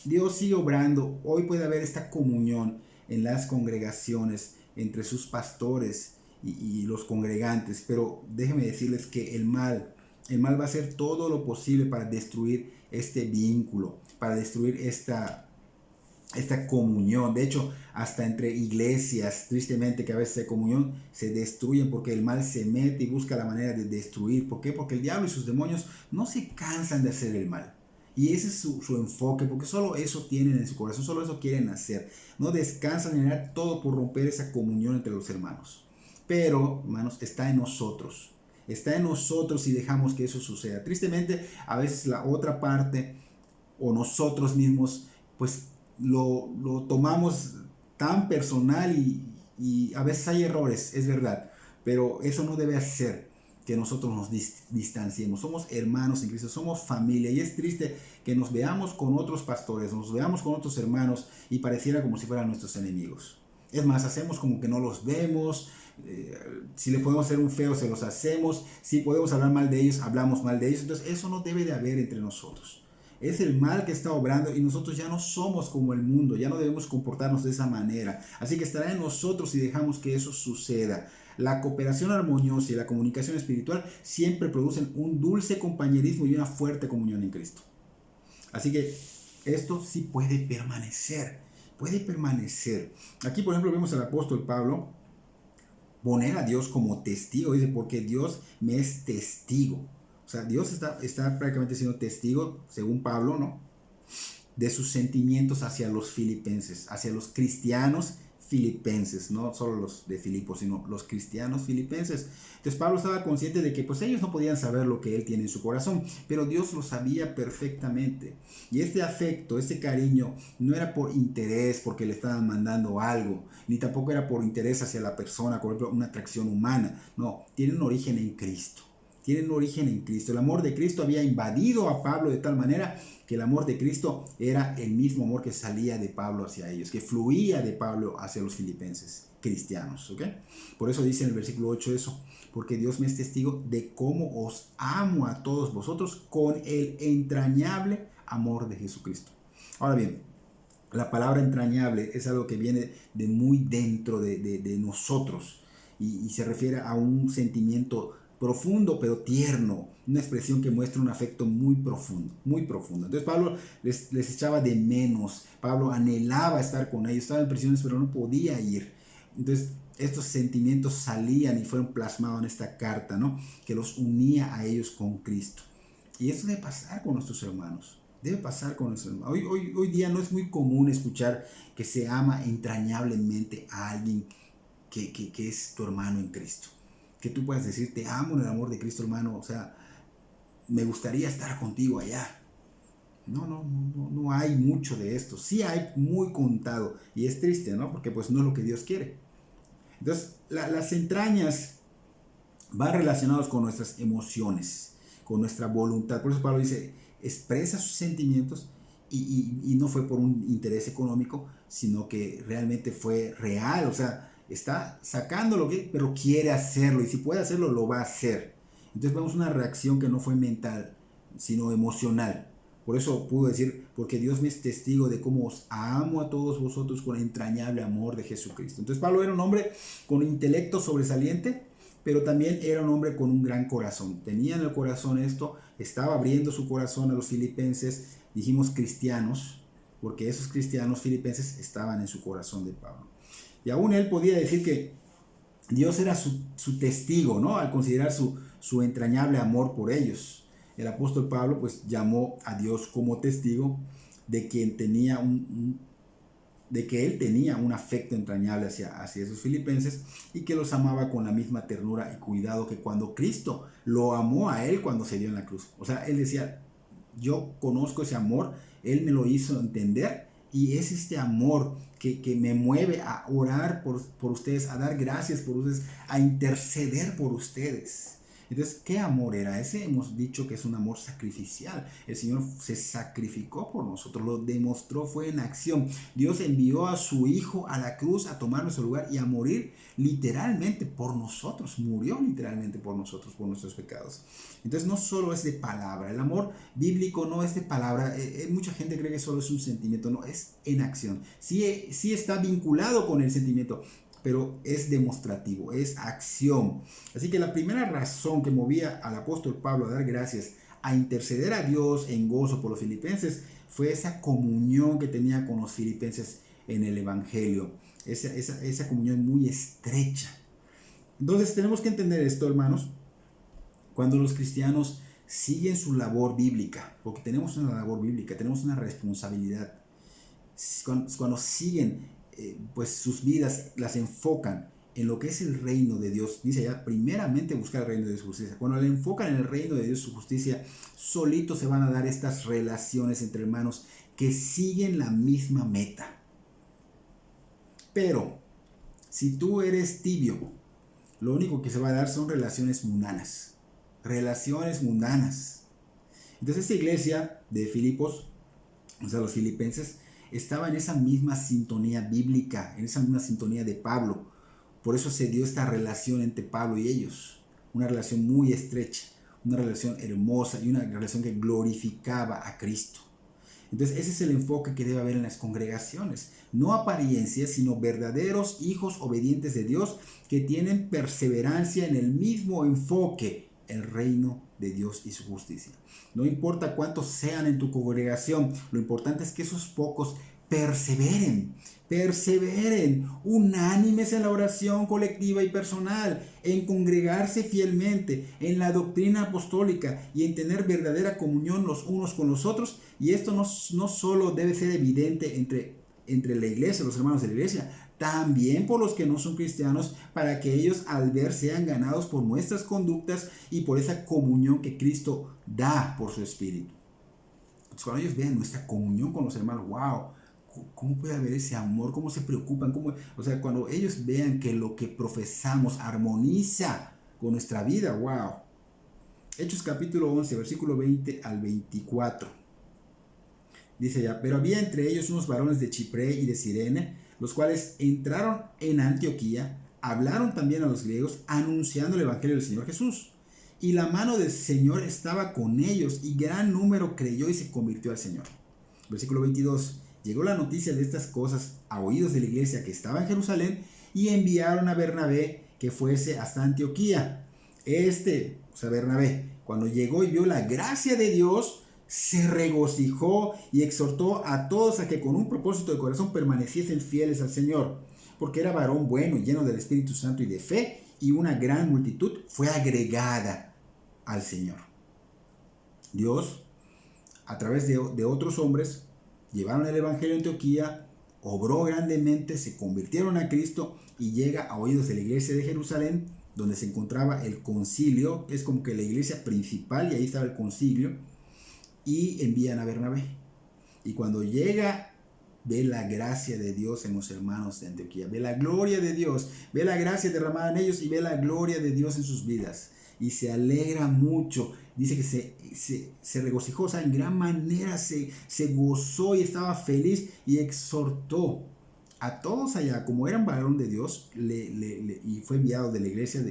Dios sigue obrando. Hoy puede haber esta comunión en las congregaciones entre sus pastores y los congregantes. Pero déjenme decirles que el mal va a hacer todo lo posible para destruir este vínculo, para destruir esta comunión. De hecho, hasta entre iglesias, tristemente que a veces hay comunión, se destruyen porque el mal se mete y busca la manera de destruir. ¿Por qué? Porque el diablo y sus demonios no se cansan de hacer el mal. Y ese es su enfoque, porque solo eso tienen en su corazón, solo eso quieren hacer. No descansan en hacer todo por romper esa comunión entre los hermanos. Pero, hermanos, está en nosotros. Está en nosotros si dejamos que eso suceda. Tristemente, a veces la otra parte o nosotros mismos, pues lo tomamos tan personal y a veces hay errores, es verdad, pero eso no debe hacer que nosotros nos distanciemos. Somos hermanos en Cristo, somos familia, y es triste que nos veamos con otros pastores, nos veamos con otros hermanos y pareciera como si fueran nuestros enemigos. Es más, hacemos como que no los vemos. Si les podemos hacer un feo, se los hacemos. Si podemos hablar mal de ellos, hablamos mal de ellos. Entonces eso no debe de haber entre nosotros. es el mal que está obrando y nosotros ya no somos como el mundo, ya no debemos comportarnos de esa manera. Así que estará en nosotros si dejamos que eso suceda. La cooperación armoniosa y la comunicación espiritual siempre producen un dulce compañerismo y una fuerte comunión en Cristo. Así que esto sí puede permanecer, puede permanecer. Aquí, por ejemplo, vemos al apóstol Pablo poner a Dios como testigo, dice, porque Dios me es testigo. O sea, Dios está prácticamente siendo testigo, según Pablo, ¿no?, de sus sentimientos hacia los filipenses, hacia los cristianos filipenses, no solo los de Filipos, sino los cristianos filipenses. Entonces Pablo estaba consciente de que pues ellos no podían saber lo que él tiene en su corazón, pero Dios lo sabía perfectamente. Y este afecto, este cariño, no era por interés, porque le estaban mandando algo, ni tampoco era por interés hacia la persona, por ejemplo, una atracción humana. No, tiene un origen en Cristo. Tienen un origen en Cristo. El amor de Cristo había invadido a Pablo de tal manera que el amor de Cristo era el mismo amor que salía de Pablo hacia ellos, que fluía de Pablo hacia los filipenses cristianos, ¿ok? Por eso dice en el versículo 8 eso, porque Dios me es testigo de cómo os amo a todos vosotros con el entrañable amor de Jesucristo. Ahora bien, la palabra entrañable es algo que viene de muy dentro de nosotros y se refiere a un sentimiento profundo pero tierno, una expresión que muestra un afecto muy profundo, muy profundo. Entonces Pablo les echaba de menos, Pablo anhelaba estar con ellos, estaba en prisiones pero no podía ir. Entonces estos sentimientos salían y fueron plasmados en esta carta, ¿no?, que los unía a ellos con Cristo. Y eso debe pasar con nuestros hermanos. Debe pasar con nuestros hermanos. Hoy día no es muy común escuchar que se ama entrañablemente a alguien que es tu hermano en Cristo. Que tú puedas decir, te amo en el amor de Cristo, hermano. O sea, me gustaría estar contigo allá. No hay mucho de esto. Sí hay muy contado. Y es triste, ¿no? Porque pues no es lo que Dios quiere. Entonces, las entrañas van relacionadas con nuestras emociones, con nuestra voluntad. Por eso Pablo dice, expresa sus sentimientos y no fue por un interés económico, sino que realmente fue real. O sea, está sacando lo que, pero quiere hacerlo, y si puede hacerlo, lo va a hacer. Entonces vemos una reacción que no fue mental, sino emocional. Por eso pudo decir, porque Dios me es testigo de cómo os amo a todos vosotros con el entrañable amor de Jesucristo. Entonces Pablo era un hombre con intelecto sobresaliente, pero también era un hombre con un gran corazón. Tenía en el corazón esto, estaba abriendo su corazón a los filipenses, dijimos cristianos, porque esos cristianos filipenses estaban en su corazón de Pablo. Y aún él podía decir que Dios era su testigo, ¿no?, al considerar su entrañable amor por ellos. El apóstol Pablo pues llamó a Dios como testigo de que él tenía un afecto entrañable hacia esos filipenses y que los amaba con la misma ternura y cuidado que cuando Cristo lo amó a él cuando se dio en la cruz. O sea, él decía, yo conozco ese amor, él me lo hizo entender y es este amor que me mueve a orar por ustedes, a dar gracias por ustedes, a interceder por ustedes. Entonces, ¿qué amor era ese? Hemos dicho que es un amor sacrificial. El Señor se sacrificó por nosotros, lo demostró, fue en acción. Dios envió a su Hijo a la cruz a tomar nuestro lugar y a morir literalmente por nosotros. Murió literalmente por nosotros, por nuestros pecados. Entonces, no solo es de palabra. El amor bíblico no es de palabra. Mucha gente cree que solo es un sentimiento. No, es en acción. Sí está vinculado con el sentimiento, pero es demostrativo, es acción. Así que la primera razón que movía al apóstol Pablo a dar gracias, a interceder a Dios en gozo por los filipenses, fue esa comunión que tenía con los filipenses en el Evangelio, esa comunión muy estrecha. Entonces tenemos que entender esto, hermanos, cuando los cristianos siguen su labor bíblica, porque tenemos una labor bíblica, tenemos una responsabilidad. Cuando siguen pues sus vidas las enfocan en lo que es el reino de Dios, dice allá, primeramente buscar el reino de su justicia. Cuando le enfocan en el reino de Dios, su justicia, solitos se van a dar estas relaciones entre hermanos que siguen la misma meta. Pero si tú eres tibio, lo único que se va a dar son relaciones mundanas. Relaciones mundanas. Entonces esta iglesia de Filipos, o sea, los filipenses, estaba en esa misma sintonía bíblica, en esa misma sintonía de Pablo. Por eso se dio esta relación entre Pablo y ellos. Una relación muy estrecha, una relación hermosa y una relación que glorificaba a Cristo. Entonces ese es el enfoque que debe haber en las congregaciones. No apariencias, sino verdaderos hijos obedientes de Dios que tienen perseverancia en el mismo enfoque, el reino de Dios y su justicia. No importa cuántos sean en tu congregación, lo importante es que esos pocos perseveren, unánimes en la oración colectiva y personal, en congregarse fielmente, en la doctrina apostólica y en tener verdadera comunión los unos con los otros. Y esto no solo debe ser evidente entre la iglesia, los hermanos de la iglesia, también por los que no son cristianos, para que ellos al ver sean ganados por nuestras conductas y por esa comunión que Cristo da por su Espíritu. Entonces, cuando ellos vean nuestra comunión con los hermanos, wow, ¿cómo puede haber ese amor? ¿Cómo se preocupan? O sea, cuando ellos vean que lo que profesamos armoniza con nuestra vida, wow. Hechos capítulo 11, versículo 20 al 24. Dice ya, pero había entre ellos unos varones de Chipre y de Cirene, los cuales entraron en Antioquía, hablaron también a los griegos, anunciando el evangelio del Señor Jesús. Y la mano del Señor estaba con ellos, y gran número creyó y se convirtió al Señor. Versículo 22. Llegó la noticia de estas cosas a oídos de la iglesia que estaba en Jerusalén, y enviaron a Bernabé que fuese hasta Antioquía. Bernabé, cuando llegó y vio la gracia de Dios, se regocijó y exhortó a todos a que con un propósito de corazón permaneciesen fieles al Señor, porque era varón bueno y lleno del Espíritu Santo y de fe, y una gran multitud fue agregada al Señor. Dios, a través de otros hombres, llevaron el evangelio a Antioquía, obró grandemente, se convirtieron a Cristo y llega a oídos de la iglesia de Jerusalén, donde se encontraba el concilio, que es como que la iglesia principal, y ahí estaba el concilio, y envían a Bernabé. Y cuando llega, ve la gracia de Dios en los hermanos de Antioquía, ve la gloria de Dios, ve la gracia derramada en ellos y ve la gloria de Dios en sus vidas. Y se alegra mucho, dice que se regocijó, o sea, en gran manera se gozó y estaba feliz y exhortó a todos allá, como eran varón de Dios, y fue enviado de la iglesia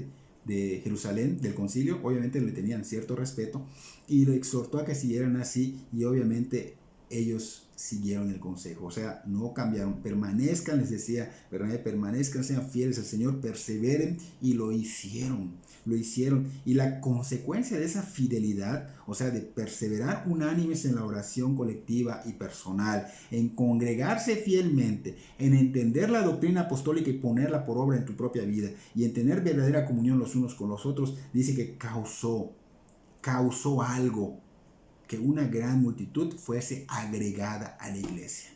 de Jerusalén, del concilio, obviamente le tenían cierto respeto, y le exhortó a que siguieran así, y obviamente ellos siguieron el consejo, o sea, no cambiaron, permanezcan, les decía Bernabé, permanezcan, sean fieles al Señor, perseveren, y lo hicieron, y la consecuencia de esa fidelidad, o sea, de perseverar unánimes en la oración colectiva y personal, en congregarse fielmente, en entender la doctrina apostólica y ponerla por obra en tu propia vida, y en tener verdadera comunión los unos con los otros, dice que causó algo, que una gran multitud fuese agregada a la iglesia.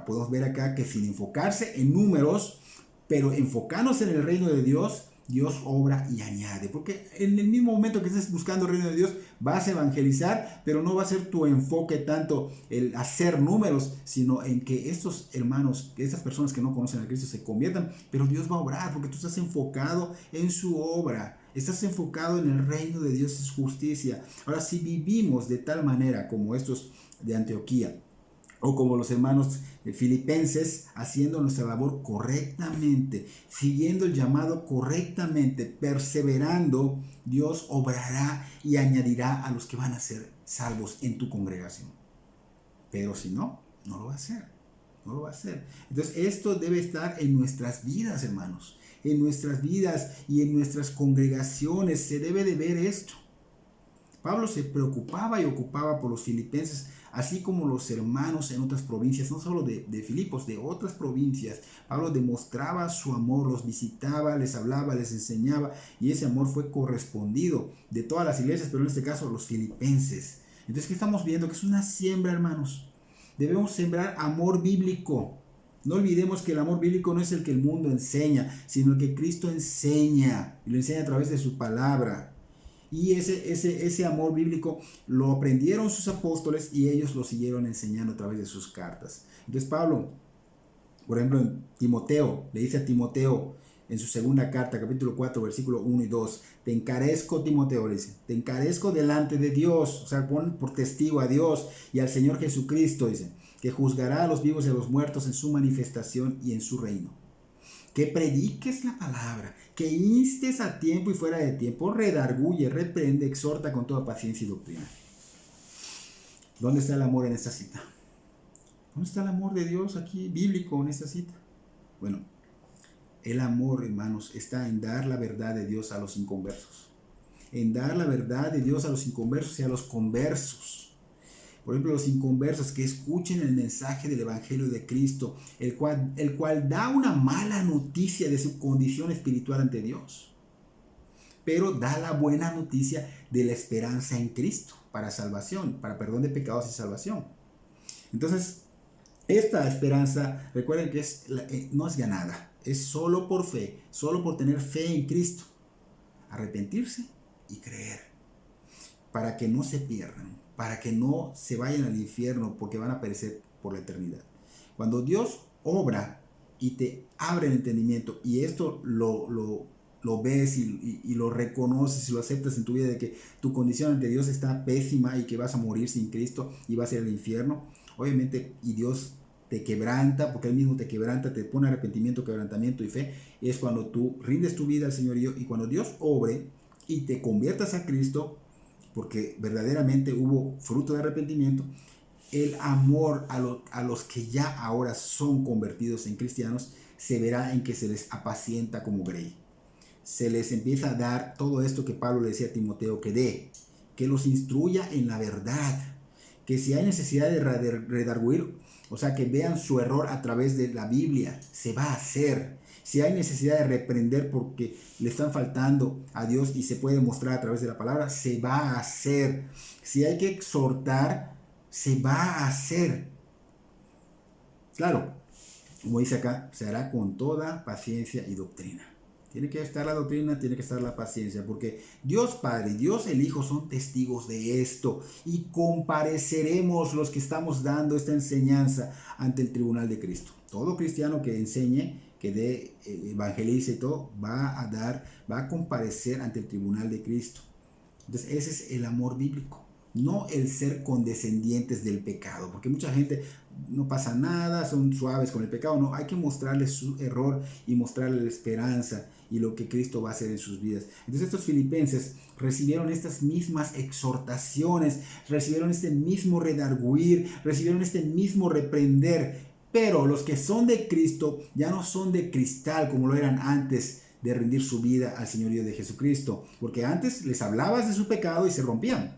Podemos ver acá que sin enfocarse en números, pero enfocándose en el reino de Dios, Dios obra y añade, porque en el mismo momento que estés buscando el reino de Dios, vas a evangelizar, pero no va a ser tu enfoque tanto el hacer números, sino en que estos hermanos, que estas personas que no conocen a Cristo se conviertan, pero Dios va a obrar, porque tú estás enfocado en su obra. Estás enfocado en el reino de Dios y su justicia. Ahora, si vivimos de tal manera como estos de Antioquía, o como los hermanos filipenses, haciendo nuestra labor correctamente, siguiendo el llamado correctamente, perseverando, Dios obrará y añadirá a los que van a ser salvos en tu congregación. Pero si no, no lo va a hacer. No lo va a hacer. Entonces, esto debe estar en nuestras vidas, hermanos. En nuestras vidas y en nuestras congregaciones se debe de ver esto. Pablo se preocupaba y ocupaba por los filipenses, así como los hermanos en otras provincias, no solo de Filipos, de otras provincias. Pablo demostraba su amor, los visitaba, les hablaba, les enseñaba, y ese amor fue correspondido de todas las iglesias, pero en este caso los filipenses. Entonces, ¿qué estamos viendo? Que es una siembra, hermanos. Debemos sembrar amor bíblico. No olvidemos que el amor bíblico no es el que el mundo enseña, sino el que Cristo enseña, y lo enseña a través de su palabra. Y ese amor bíblico lo aprendieron sus apóstoles y ellos lo siguieron enseñando a través de sus cartas. Entonces Pablo, por ejemplo, en Timoteo, le dice a Timoteo en su segunda carta, capítulo 4, versículo 1 y 2, te encarezco, Timoteo, le dice, te encarezco delante de Dios, o sea, pon por testigo a Dios y al Señor Jesucristo, dice, que juzgará a los vivos y a los muertos en su manifestación y en su reino. Que prediques la palabra, que instes a tiempo y fuera de tiempo, redarguye, reprende, exhorta con toda paciencia y doctrina. ¿Dónde está el amor en esta cita? ¿Dónde está el amor de Dios aquí, bíblico, en esta cita? Bueno, el amor, hermanos, está en dar la verdad de Dios a los inconversos. En dar la verdad de Dios a los inconversos y a los conversos. Por ejemplo, los inconversos que escuchen el mensaje del Evangelio de Cristo, el cual da una mala noticia de su condición espiritual ante Dios, pero da la buena noticia de la esperanza en Cristo para salvación, para perdón de pecados y salvación. Entonces, esta esperanza, recuerden que no es ganada, es solo por fe, solo por tener fe en Cristo, arrepentirse y creer, para que no se pierdan, para que no se vayan al infierno, porque van a perecer por la eternidad. Cuando Dios obra y te abre el entendimiento, y esto lo ves y lo reconoces y lo aceptas en tu vida, de que tu condición ante Dios está pésima y que vas a morir sin Cristo y vas a ir al infierno, obviamente, y Dios te quebranta, porque Él mismo te quebranta, te pone arrepentimiento, quebrantamiento y fe, es cuando tú rindes tu vida al Señor y cuando Dios obre y te conviertas a Cristo, porque verdaderamente hubo fruto de arrepentimiento, el amor a los que ya ahora son convertidos en cristianos se verá en que se les apacienta como grey. Se les empieza a dar todo esto que Pablo le decía a Timoteo que dé, que los instruya en la verdad, que si hay necesidad de redarguir, o sea, que vean su error a través de la Biblia, se va a hacer. Si hay necesidad de reprender porque le están faltando a Dios y se puede mostrar a través de la palabra, se va a hacer. Si hay que exhortar, se va a hacer. Claro, como dice acá, se hará con toda paciencia y doctrina. Tiene que estar la doctrina, tiene que estar la paciencia, porque Dios Padre y Dios el Hijo son testigos de esto, y compareceremos los que estamos dando esta enseñanza ante el tribunal de Cristo. Todo cristiano que enseñe, que dé, evangelice y todo, va a comparecer ante el tribunal de Cristo. Entonces ese es el amor bíblico, no el ser condescendientes del pecado, porque mucha gente no pasa nada, son suaves con el pecado. No, hay que mostrarles su error y mostrarles la esperanza y lo que Cristo va a hacer en sus vidas. Entonces estos filipenses recibieron estas mismas exhortaciones, recibieron este mismo redarguir, recibieron este mismo reprender, pero los que son de Cristo ya no son de cristal como lo eran antes de rendir su vida al señorío de Jesucristo, porque antes les hablabas de su pecado y se rompían.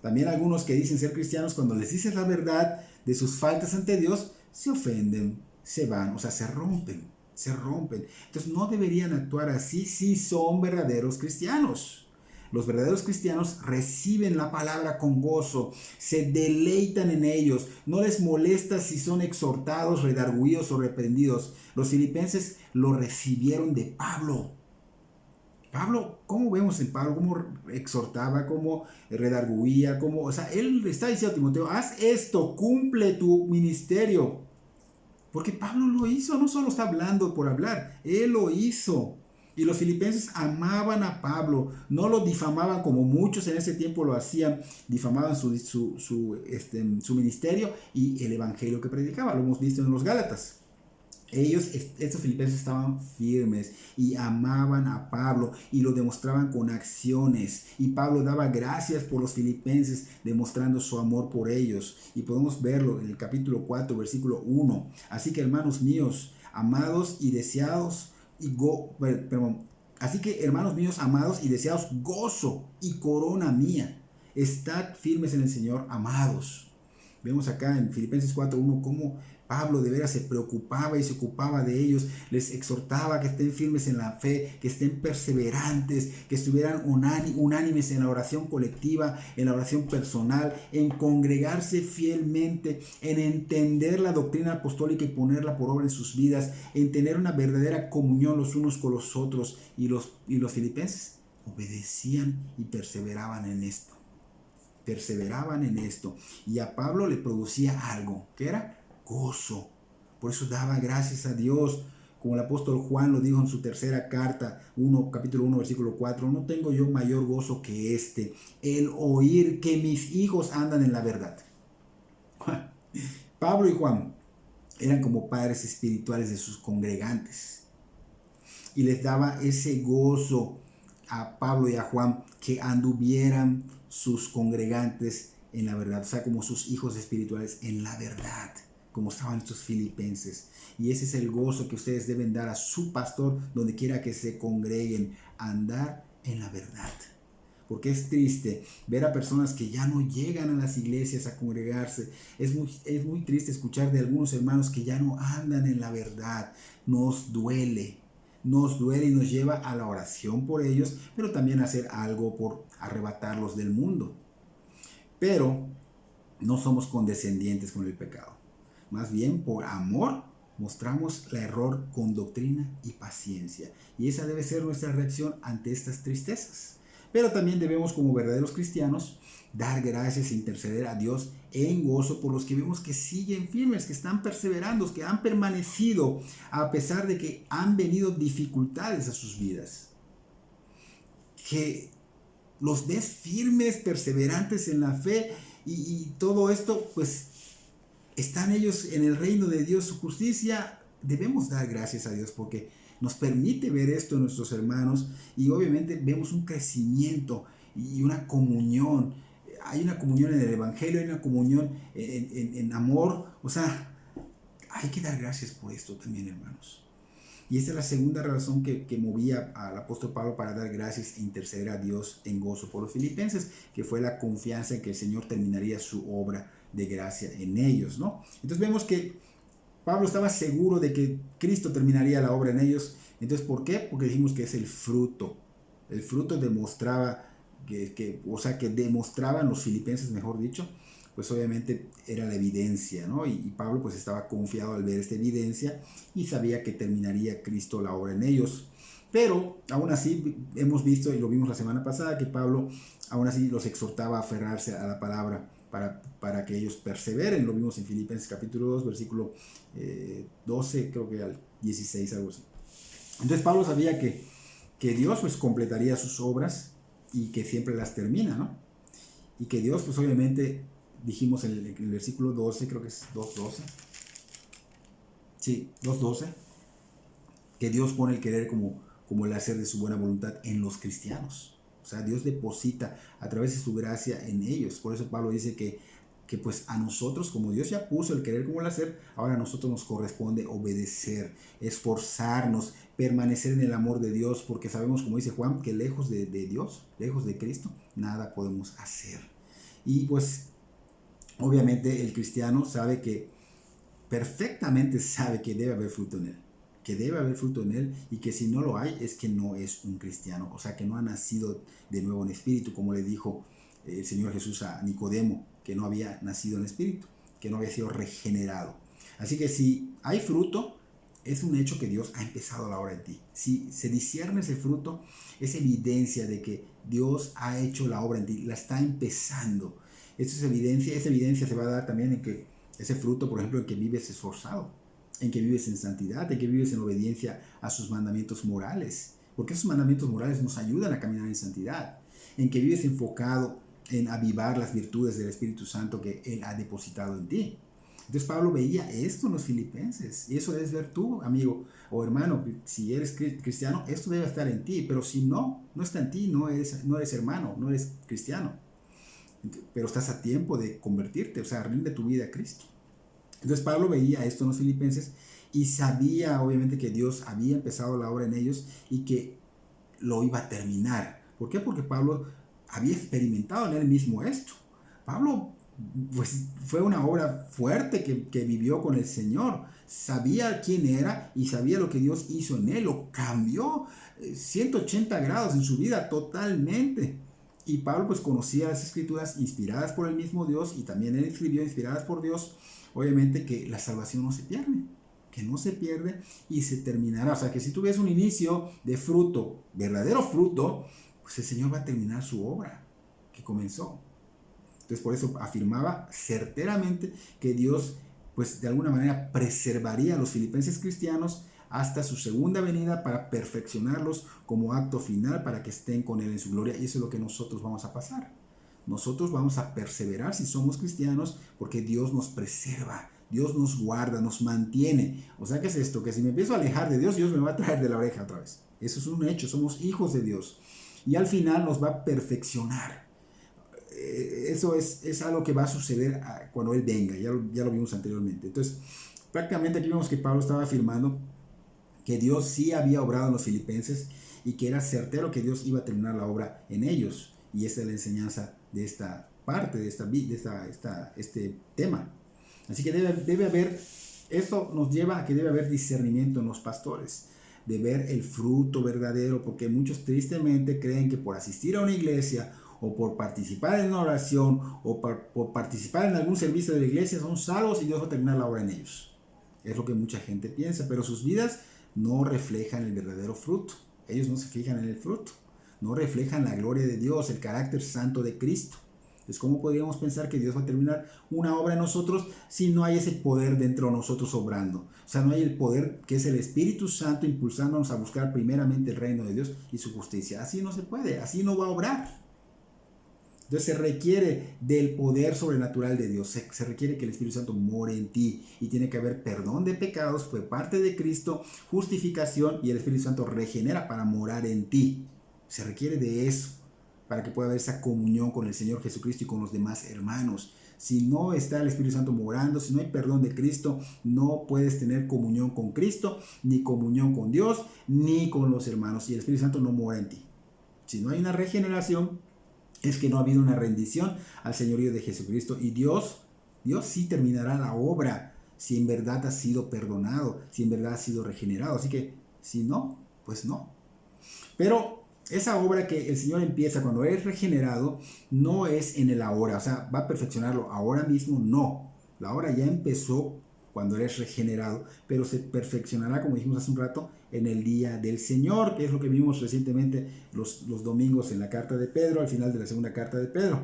También algunos que dicen ser cristianos, cuando les dices la verdad de sus faltas ante Dios, se ofenden, se van, o sea, se rompen. Entonces no deberían actuar así si son verdaderos cristianos. Los verdaderos cristianos reciben la palabra con gozo, se deleitan en ellos, no les molesta si son exhortados, redarguidos o reprendidos. Los filipenses lo recibieron de Pablo. Pablo, ¿cómo vemos en Pablo? ¿Cómo exhortaba? ¿Cómo redarguía? O sea, él está diciendo a Timoteo, haz esto, cumple tu ministerio. Porque Pablo lo hizo, no solo está hablando por hablar, él lo hizo. Y los filipenses amaban a Pablo, no lo difamaban como muchos en ese tiempo lo hacían, difamaban su ministerio y el evangelio que predicaba, lo hemos visto en los Gálatas. Estos filipenses estaban firmes y amaban a Pablo y lo demostraban con acciones. Y Pablo daba gracias por los filipenses, demostrando su amor por ellos. Y podemos verlo en el capítulo 4, versículo 1. Así que, hermanos míos, amados y deseados, hermanos míos, amados y deseados, gozo y corona mía. Estad firmes en el Señor, amados. Vemos acá en Filipenses 4:1 cómo Pablo de veras se preocupaba y se ocupaba de ellos, les exhortaba que estén firmes en la fe, que estén perseverantes, que estuvieran unánimes en la oración colectiva, en la oración personal, en congregarse fielmente, en entender la doctrina apostólica y ponerla por obra en sus vidas, en tener una verdadera comunión los unos con los otros. Y los filipenses obedecían y perseveraban en esto. Y a Pablo le producía algo, que era gozo. Por eso daba gracias a Dios, como el apóstol Juan lo dijo en su tercera carta, capítulo 1, versículo 4, no tengo yo mayor gozo que el oír que mis hijos andan en la verdad. Pablo y Juan eran como padres espirituales de sus congregantes, y les daba ese gozo a Pablo y a Juan que anduvieran sus congregantes en la verdad, o sea, como sus hijos espirituales en la verdad, como estaban estos filipenses. Y ese es el gozo que ustedes deben dar a su pastor donde quiera que se congreguen, andar en la verdad. Porque es triste ver a personas que ya no llegan a las iglesias a congregarse. Es muy triste escuchar de algunos hermanos que ya no andan en la verdad. Nos duele y nos lleva a la oración por ellos, pero también a hacer algo por arrebatarlos del mundo. Pero no somos condescendientes con el pecado. Más bien, por amor, mostramos el error con doctrina y paciencia. Y esa debe ser nuestra reacción ante estas tristezas. Pero también debemos, como verdaderos cristianos, dar gracias e interceder a Dios en gozo por los que vemos que siguen firmes, que están perseverando, que han permanecido a pesar de que han venido dificultades a sus vidas. Que los ves firmes, perseverantes en la fe y todo esto, pues están ellos en el reino de Dios, su justicia. Debemos dar gracias a Dios porque nos permite ver esto en nuestros hermanos y obviamente vemos un crecimiento y una comunión. Hay una comunión en el Evangelio, hay una comunión en amor. O sea, hay que dar gracias por esto también, hermanos. Y esa es la segunda razón que movía al apóstol Pablo para dar gracias e interceder a Dios en gozo por los filipenses, que fue la confianza en que el Señor terminaría su obra de gracia en ellos, ¿no? Entonces vemos que Pablo estaba seguro de que Cristo terminaría la obra en ellos. Entonces, ¿por qué? Porque dijimos que es el fruto. El fruto demostraba que demostraban los filipenses, mejor dicho, pues obviamente era la evidencia, ¿no? Y Pablo pues estaba confiado al ver esta evidencia y sabía que terminaría Cristo la obra en ellos. Pero aún así hemos visto, y lo vimos la semana pasada, que Pablo aún así los exhortaba a aferrarse a la palabra para que ellos perseveren. Lo vimos en Filipenses capítulo 2, versículo 12, creo que al 16, algo así. Entonces Pablo sabía que Dios pues completaría sus obras y que siempre las termina, ¿no? Y que Dios pues obviamente, dijimos en el versículo 12, creo que es 2.12, sí, 2.12, que Dios pone el querer como el hacer de su buena voluntad en los cristianos. O sea, Dios deposita a través de su gracia en ellos. Por eso Pablo dice que pues a nosotros, como Dios ya puso el querer como el hacer, ahora a nosotros nos corresponde obedecer, esforzarnos, permanecer en el amor de Dios, porque sabemos, como dice Juan, que lejos de Dios, lejos de Cristo, nada podemos hacer. Y pues obviamente el cristiano sabe perfectamente sabe que debe haber fruto en él. Que debe haber fruto en él y que si no lo hay es que no es un cristiano, o sea que no ha nacido de nuevo en espíritu, como le dijo el Señor Jesús a Nicodemo, que no había nacido en espíritu, que no había sido regenerado. Así que si hay fruto, es un hecho que Dios ha empezado la obra en ti. Si se discierne ese fruto, es evidencia de que Dios ha hecho la obra en ti, la está empezando. Esa evidencia se va a dar también en que ese fruto, por ejemplo, en que vives esforzado, en que vives en santidad, en que vives en obediencia a sus mandamientos morales, porque esos mandamientos morales nos ayudan a caminar en santidad, en que vives enfocado en avivar las virtudes del Espíritu Santo que Él ha depositado en ti. Entonces Pablo veía esto en los filipenses, y eso debes ver tú, amigo o hermano. Si eres cristiano, esto debe estar en ti, pero si no está en ti, no eres hermano, no eres cristiano, pero estás a tiempo de convertirte, o sea, rinde tu vida a Cristo. Entonces Pablo veía esto en los filipenses y sabía obviamente que Dios había empezado la obra en ellos y que lo iba a terminar. ¿Por qué? Porque Pablo había experimentado en él mismo esto. Pablo pues fue una obra fuerte que vivió con el Señor. Sabía quién era y sabía lo que Dios hizo en él. Lo cambió 180 grados en su vida totalmente. Y Pablo pues conocía las escrituras inspiradas por el mismo Dios y también él escribió inspiradas por Dios. Obviamente que la salvación no se pierde, que no se pierde y se terminará. O sea que si tú ves un inicio de fruto, verdadero fruto, pues el Señor va a terminar su obra que comenzó. Entonces por eso afirmaba certeramente que Dios pues de alguna manera preservaría a los filipenses cristianos hasta su segunda venida para perfeccionarlos como acto final para que estén con Él en su gloria. Y eso es lo que nosotros vamos a pasar. Nosotros vamos a perseverar si somos cristianos porque Dios nos preserva, Dios nos guarda, nos mantiene. O sea, ¿qué es esto? Que si me empiezo a alejar de Dios, Dios me va a traer de la oreja otra vez. Eso es un hecho, somos hijos de Dios. Y al final nos va a perfeccionar. eso es algo que va a suceder cuando Él venga, ya lo vimos anteriormente. Entonces, prácticamente aquí vemos que Pablo estaba afirmando que Dios sí había obrado en los filipenses y que era certero que Dios iba a terminar la obra en ellos. Y esa es la enseñanza de esta parte, de este tema. Así que debe haber, esto nos lleva a que debe haber discernimiento en los pastores, de ver el fruto verdadero, porque muchos tristemente creen que por asistir a una iglesia o por participar en una oración o por participar en algún servicio de la iglesia son salvos y Dios va a terminar la obra en ellos. Es lo que mucha gente piensa, pero sus vidas no reflejan el verdadero fruto. Ellos no se fijan en el fruto, no reflejan la gloria de Dios, el carácter santo de Cristo. Entonces, ¿cómo podríamos pensar que Dios va a terminar una obra en nosotros si no hay ese poder dentro de nosotros obrando? O sea, no hay el poder que es el Espíritu Santo impulsándonos a buscar primeramente el reino de Dios y su justicia. Así no se puede, así no va a obrar. Entonces se requiere del poder sobrenatural de Dios, se requiere que el Espíritu Santo more en ti y tiene que haber perdón de pecados, fue parte de Cristo, justificación y el Espíritu Santo regenera para morar en ti. Se requiere de eso para que pueda haber esa comunión con el Señor Jesucristo y con los demás hermanos. Si no está el Espíritu Santo morando, si no hay perdón de Cristo, no puedes tener comunión con Cristo, ni comunión con Dios, ni con los hermanos y el Espíritu Santo no mora en ti. Si no hay una regeneración, es que no ha habido una rendición al señorío de Jesucristo y Dios sí terminará la obra si en verdad has sido perdonado, si en verdad has sido regenerado. Así que si no, pues no. Pero esa obra que el Señor empieza cuando eres regenerado no es en el ahora, o sea, va a perfeccionarlo ahora mismo, no. La obra ya empezó cuando eres regenerado, pero se perfeccionará, como dijimos hace un rato, en el día del Señor, que es lo que vimos recientemente los domingos en la carta de Pedro, al final de la segunda carta de Pedro.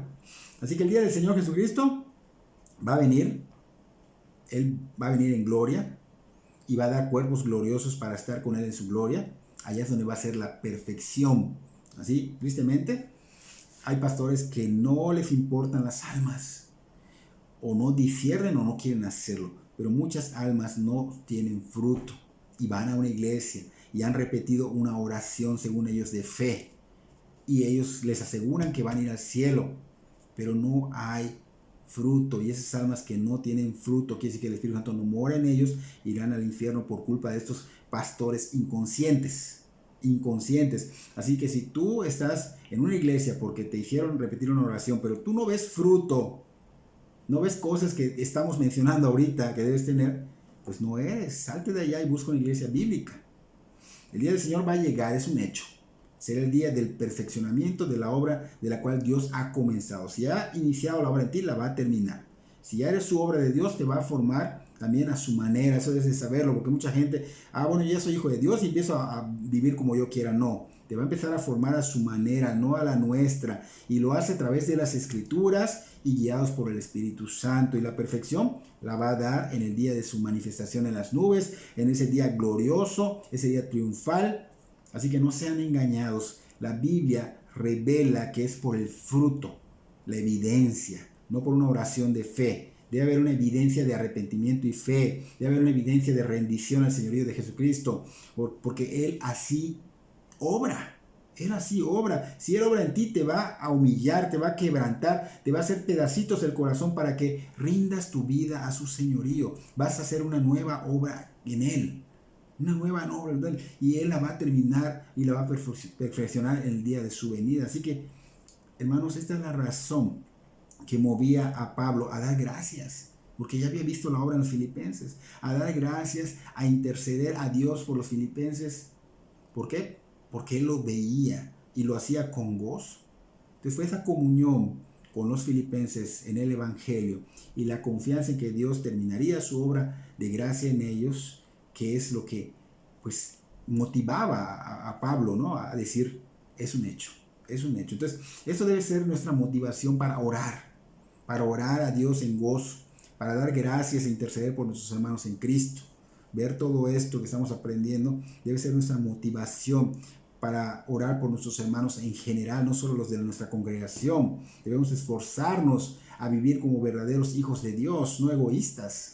Así que el día del Señor Jesucristo va a venir, Él va a venir en gloria y va a dar cuerpos gloriosos para estar con Él en su gloria. Allá es donde va a ser la perfección. Así, tristemente, hay pastores que no les importan las almas, o no disciernen o no quieren hacerlo, pero muchas almas no tienen fruto y van a una iglesia y han repetido una oración según ellos de fe y ellos les aseguran que van a ir al cielo, pero no hay fruto, y esas almas que no tienen fruto, quiere decir que el Espíritu Santo no mora en ellos, irán al infierno por culpa de estos pastores inconscientes. Así que si tú estás en una iglesia porque te hicieron repetir una oración, pero tú no ves fruto, no ves cosas que estamos mencionando ahorita que debes tener, pues no eres. Salte de allá y busca una iglesia bíblica. El día del Señor va a llegar, es un hecho. Será el día del perfeccionamiento de la obra de la cual Dios ha comenzado. Si ha iniciado la obra en ti, la va a terminar. Si ya eres su obra de Dios, te va a formar también a su manera. Eso debes de saberlo, porque mucha gente, bueno, ya soy hijo de Dios y empiezo a vivir como yo quiera. No, te va a empezar a formar a su manera, no a la nuestra. Y lo hace a través de las Escrituras y guiados por el Espíritu Santo. Y la perfección la va a dar en el día de su manifestación en las nubes, en ese día glorioso, ese día triunfal. Así que no sean engañados. La Biblia revela que es por el fruto, la evidencia, no por una oración de fe. Debe haber una evidencia de arrepentimiento y fe. Debe haber una evidencia de rendición al señorío de Jesucristo, porque Él así obra. Él así obra. Si Él obra en ti, te va a humillar, te va a quebrantar, te va a hacer pedacitos el corazón para que rindas tu vida a su señorío. Vas a hacer una nueva obra en Él. Una nueva obra, y Él la va a terminar y la va a perfeccionar en el día de su venida. Así que, hermanos, esta es la razón que movía a Pablo a dar gracias, porque ya había visto la obra en los filipenses, a dar gracias, a interceder a Dios por los filipenses. ¿Por qué? Porque él lo veía y lo hacía con gozo. Entonces fue esa comunión con los filipenses en el Evangelio y la confianza en que Dios terminaría su obra de gracia en ellos, que es lo que pues motivaba a Pablo, ¿no? A decir, es un hecho. Entonces, eso debe ser nuestra motivación para orar a Dios en gozo, para dar gracias e interceder por nuestros hermanos en Cristo. Ver todo esto que estamos aprendiendo debe ser nuestra motivación para orar por nuestros hermanos en general, no solo los de nuestra congregación. Debemos esforzarnos a vivir como verdaderos hijos de Dios, no egoístas.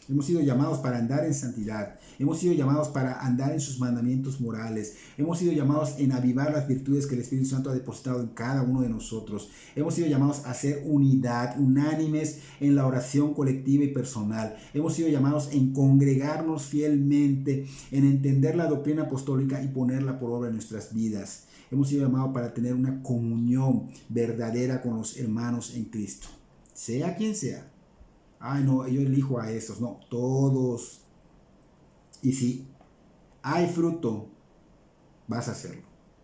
Hemos sido llamados para andar en santidad. Hemos sido llamados para andar en sus mandamientos morales. Hemos sido llamados en avivar las virtudes que el Espíritu Santo ha depositado en cada uno de nosotros. Hemos sido llamados a ser unidad, unánimes en la oración colectiva y personal. Hemos sido llamados en congregarnos fielmente, en entender la doctrina apostólica y ponerla por obra en nuestras vidas. Hemos sido llamados para tener una comunión verdadera con los hermanos en Cristo. Sea quien sea. Ay, no, yo elijo a estos. No, todos. Y si hay fruto, vas a hacerlo.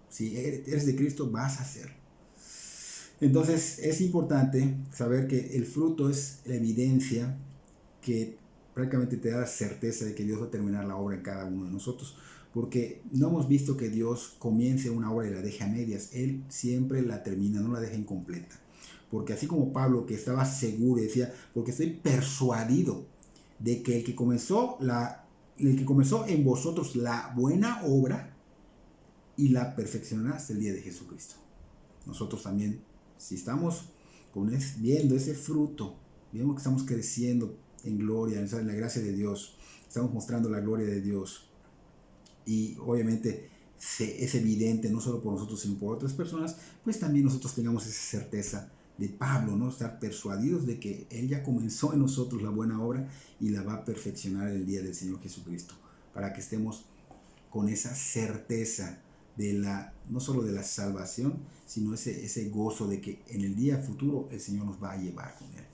Si eres de Cristo, vas a hacerlo. Entonces, es importante saber que el fruto es la evidencia que prácticamente te da la certeza de que Dios va a terminar la obra en cada uno de nosotros. Porque no hemos visto que Dios comience una obra y la deje a medias. Él siempre la termina, no la deja incompleta. Porque así como Pablo, que estaba seguro y decía, porque estoy persuadido de que el que comenzó en vosotros la buena obra y la perfeccionará hasta el día de Jesucristo. Nosotros también, si estamos viendo ese fruto, vemos que estamos creciendo en gloria, en la gracia de Dios, estamos mostrando la gloria de Dios. Y obviamente es evidente, no solo por nosotros, sino por otras personas, pues también nosotros tengamos esa certeza de Pablo, ¿no? Estar persuadidos de que Él ya comenzó en nosotros la buena obra y la va a perfeccionar el día del Señor Jesucristo, para que estemos con esa certeza no solo de la salvación, sino ese gozo de que en el día futuro el Señor nos va a llevar con Él.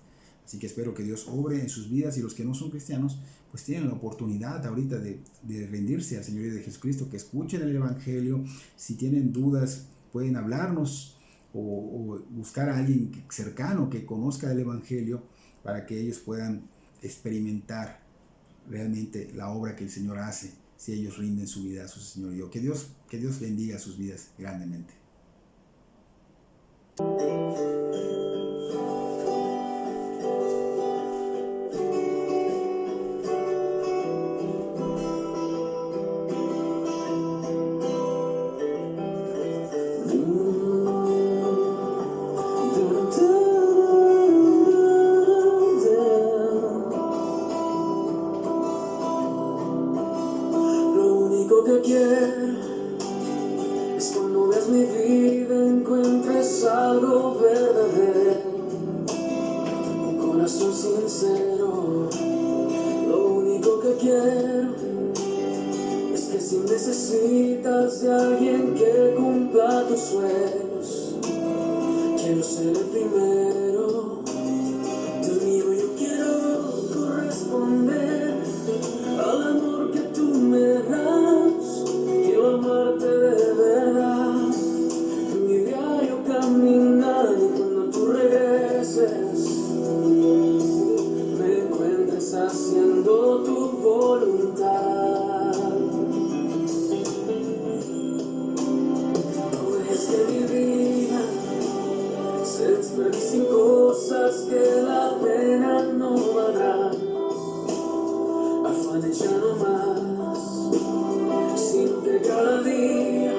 Así que espero que Dios obre en sus vidas, y los que no son cristianos, pues tienen la oportunidad ahorita de rendirse al Señor y de Jesucristo, que escuchen el Evangelio. Si tienen dudas, pueden hablarnos o buscar a alguien cercano que conozca el Evangelio, para que ellos puedan experimentar realmente la obra que el Señor hace si ellos rinden su vida a su señorío. Que Dios bendiga sus vidas grandemente. Que quiero es cuando veas mi vida encuentres algo verdadero, un corazón sincero. Lo único que quiero es que si necesitas de alguien que cumpla tus sueños, quiero ser el primero. Dios mío, yo quiero corresponder al amor que tú me das. Quiero amarte de verdad, en mi diario caminar, y cuando tú regreses me encuentres haciendo tu voluntad. No dejes que mi vida se desperdicie en cosas que la pena no valdrá. Afanes ya no más, sino que cada día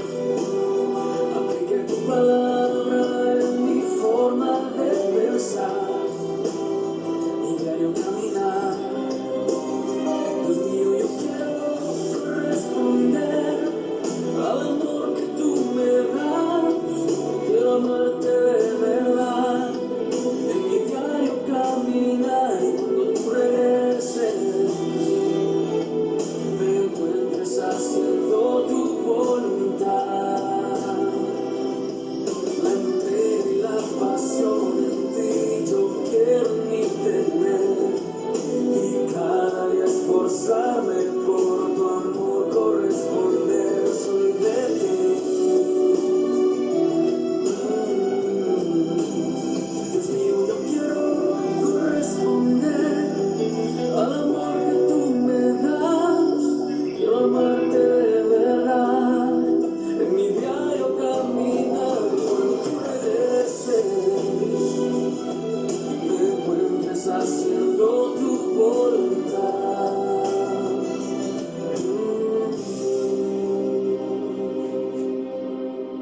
aplique tu palabra en mi forma de pensar, mi diario caminar. Dios mío, yo quiero responder al amor que tú me das. Quiero amarte de verdad, en mi diario caminar, y cuando tú regreses me encuentres haciendo tu voluntad. La entrega y la pasión en ti yo quiero ni tener, y cada día esforzarme por tu amor corresponder. Soy de ti. Dios mío, yo quiero corresponder al amor que tú me das. Quiero amarte de verdad, en mi diario caminar, cuando tú regreses me encuentres haciendo tu voluntad.